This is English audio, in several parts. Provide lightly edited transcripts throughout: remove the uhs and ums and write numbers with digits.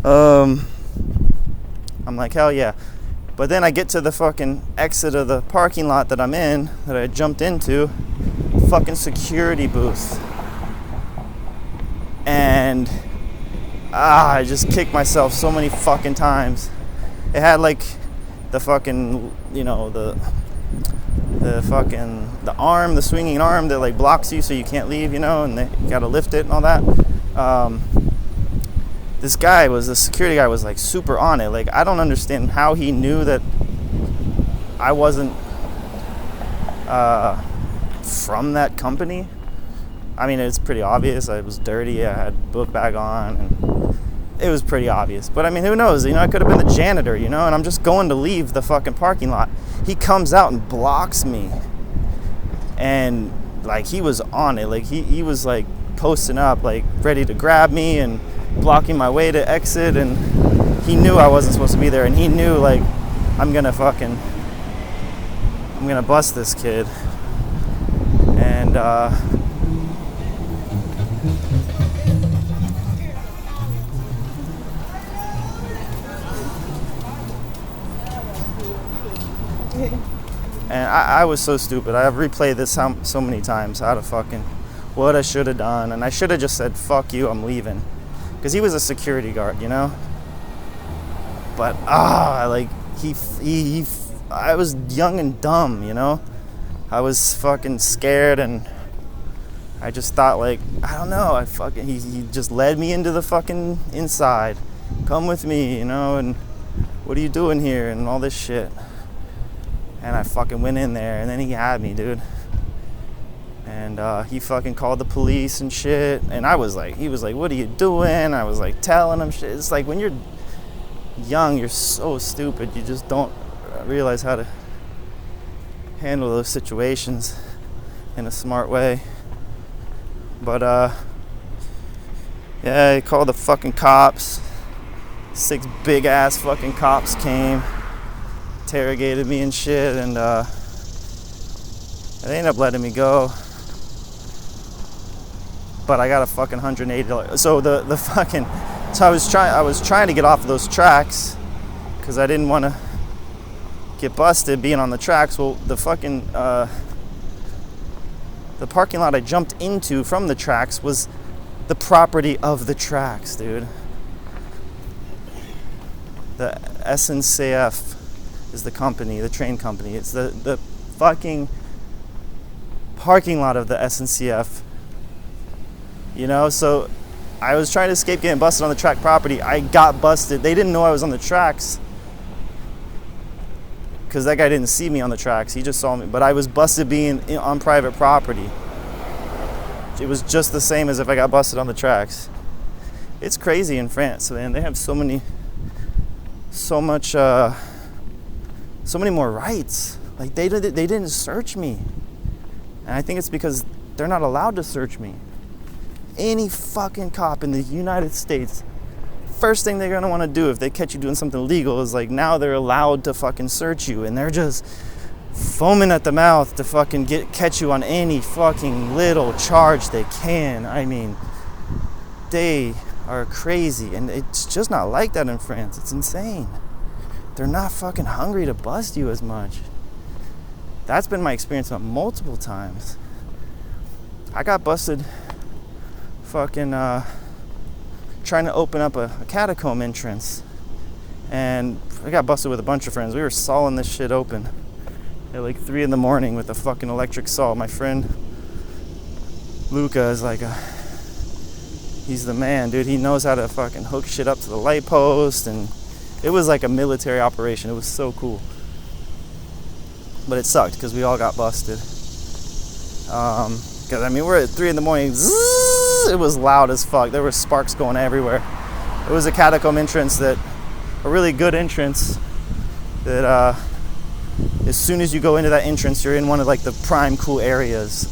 I'm like, hell yeah. But then I get to the fucking exit of the parking lot that I'm in, that I jumped into, fucking security booth. And I just kicked myself so many fucking times. It had like the fucking, you know, the arm, the swinging arm that like blocks you so you can't leave, you know, and you gotta lift it and all that. This guy the security guy was like super on it. Like, I don't understand how he knew that I wasn't from that company. I mean, it's pretty obvious. I was dirty. I had book bag on, and it was pretty obvious. But I mean, who knows? You know, I could have been the janitor, you know, and I'm just going to leave the fucking parking lot. He comes out and blocks me. And like, he was on it. Like, he was like posting up, like ready to grab me and blocking my way to exit. And he knew I wasn't supposed to be there. And he knew, like, I'm gonna bust this kid. And and I was so stupid. I have replayed this so many times, how to fucking, what I should have done. And I should have just said, fuck you, I'm leaving. Because he was a security guard, you know? But, like, I was young and dumb, you know? I was fucking scared, and I just thought, like, I don't know, he just led me into the fucking inside. Come with me, you know, and what are you doing here, and all this shit. And I fucking went in there, and then he had me, dude. And he fucking called the police and shit. And he was like, what are you doing? I was like telling him shit. It's like, when you're young, you're so stupid. You just don't realize how to handle those situations in a smart way. But yeah, he called the fucking cops. 6 big ass fucking cops came, interrogated me and shit, and they ended up letting me go. But I got a fucking $180. So I was trying to get off of those tracks because I didn't want to get busted being on the tracks. Well, the fucking the parking lot I jumped into from the tracks was the property of the tracks, dude. The SNCF is the company, the train company. It's the fucking parking lot of the SNCF. You know, so I was trying to escape getting busted on the track property. I got busted. They didn't know I was on the tracks because that guy didn't see me on the tracks. He just saw me. But I was busted being on private property. It was just the same as if I got busted on the tracks. It's crazy in France, man. They have so many more rights. Like, they didn't search me. And I think it's because they're not allowed to search me. Any fucking cop in the United States, first thing they're gonna want to do if they catch you doing something illegal is, like, now they're allowed to fucking search you, and they're just foaming at the mouth to fucking catch you on any fucking little charge they can. I mean, they are crazy, and it's just not like that in France. It's insane. They're not fucking hungry to bust you as much. That's been my experience multiple times. I got busted fucking trying to open up a catacomb entrance, and I got busted with a bunch of friends. We were sawing this shit open at like 3 a.m. with a fucking electric saw. My friend Luca is like he's the man, dude. He knows how to fucking hook shit up to the light post, and it was like a military operation. It was so cool. But it sucked because we all got busted. Because, I mean, we're at 3 a.m. It was loud as fuck. There were sparks going everywhere. It was a catacomb entrance a really good entrance that as soon as you go into that entrance, you're in one of like the prime cool areas.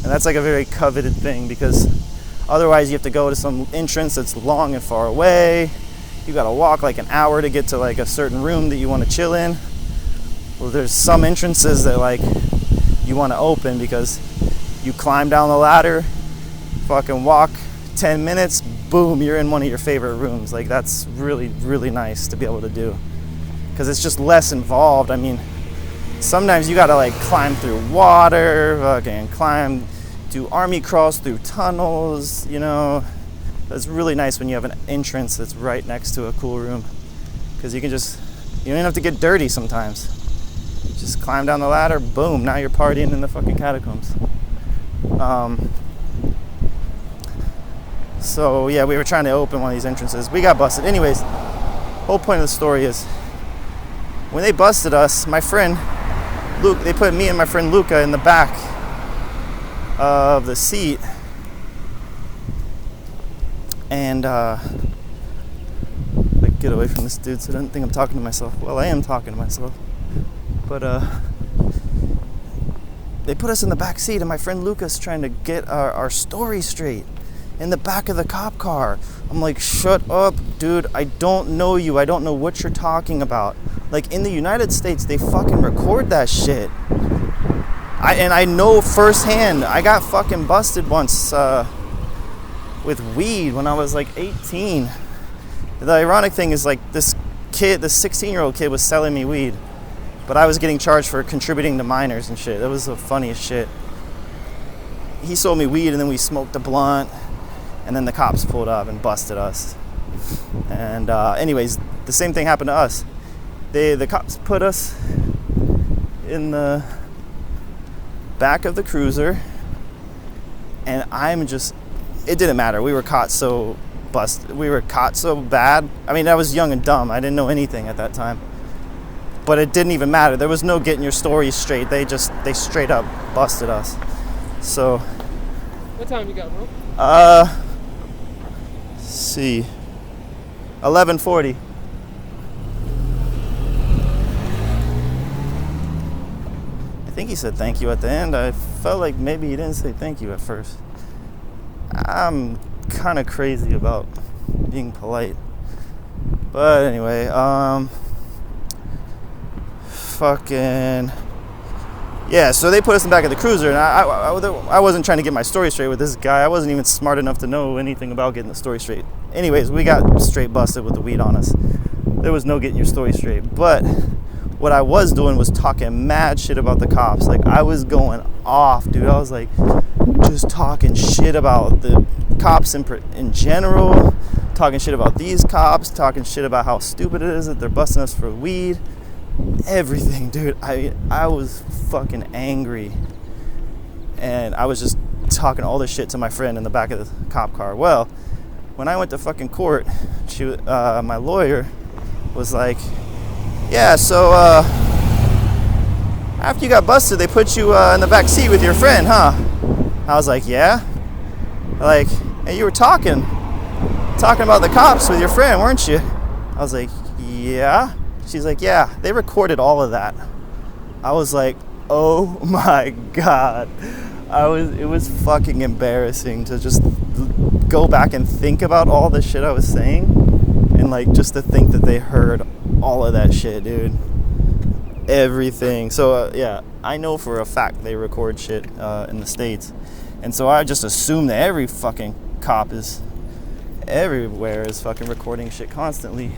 And that's like a very coveted thing, because otherwise you have to go to some entrance that's long and far away. You gotta walk like an hour to get to like a certain room that you want to chill in. Well, there's some entrances that like you want to open because you climb down the ladder, fucking walk 10 minutes, boom, you're in one of your favorite rooms. Like, that's really, really nice to be able to do, because it's just less involved. I mean, sometimes you gotta like climb through water, fucking climb, do army crawls through tunnels, you know. It's really nice when you have an entrance that's right next to a cool room, because you don't even have to get dirty sometimes. Just climb down the ladder, boom, now you're partying in the fucking catacombs. So yeah, we were trying to open one of these entrances. We got busted. Anyways, whole point of the story is, when they busted us, my friend Luke, they put me and my friend Luca in the back of the seat, and like, get away from this dude so I don't think I'm talking to myself. Well, I am talking to myself, but they put us in the back seat, and my friend Luca's trying to get our story straight in the back of the cop car. I'm like, shut up, dude, I don't know you, I don't know what you're talking about. Like, in the United States, they fucking record that shit. I know firsthand. I got fucking busted once with weed when I was like 18. The ironic thing is, like, this 16-year-old kid was selling me weed, but I was getting charged for contributing to minors and shit. That was the funniest shit. He sold me weed, and then we smoked a blunt, and then the cops pulled up and busted us. And anyways, the same thing happened to us. The cops put us in the back of the cruiser, and it didn't matter. We were caught so bad. I mean, I was young and dumb. I didn't know anything at that time. But it didn't even matter. There was no getting your story straight. They straight up busted us. So. What time you got, bro? Let's see. 11:40. I think he said thank you at the end. I felt like maybe he didn't say thank you at first. I'm kind of crazy about being polite. But anyway, fucking yeah, so they put us in the back of the cruiser, and I wasn't trying to get my story straight with this guy. I wasn't even smart enough to know anything about getting the story straight. Anyways, we got straight busted with the weed on us. There was no getting your story straight. But what I was doing was talking mad shit about the cops. Like, I was going off, dude. I was like, just talking shit about the cops in general, talking shit about these cops, talking shit about how stupid it is that they're busting us for weed. Everything, dude. I was fucking angry, and I was just talking all this shit to my friend in the back of the cop car. Well, when I went to fucking court, my lawyer was like, yeah, so after you got busted, they put you in the back seat with your friend, huh? I was like, yeah. Like, hey, you were talking about the cops with your friend, weren't you? I was like, yeah. She's like, yeah, they recorded all of that. I was like, oh my God. It was fucking embarrassing to just go back and think about all the shit I was saying, and like, just to think that they heard all of that shit, dude. Everything. So yeah, I know for a fact they record shit in the States, and so I just assume that every fucking cop is everywhere is fucking recording shit constantly.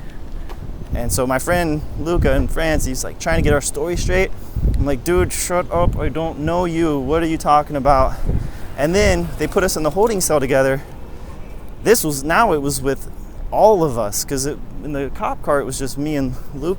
And so my friend Luca in France, he's like trying to get our story straight. I'm like, dude, shut up, I don't know you, what are you talking about? And then they put us in the holding cell together. It was with all of us, because in the cop car it was just me and Luca.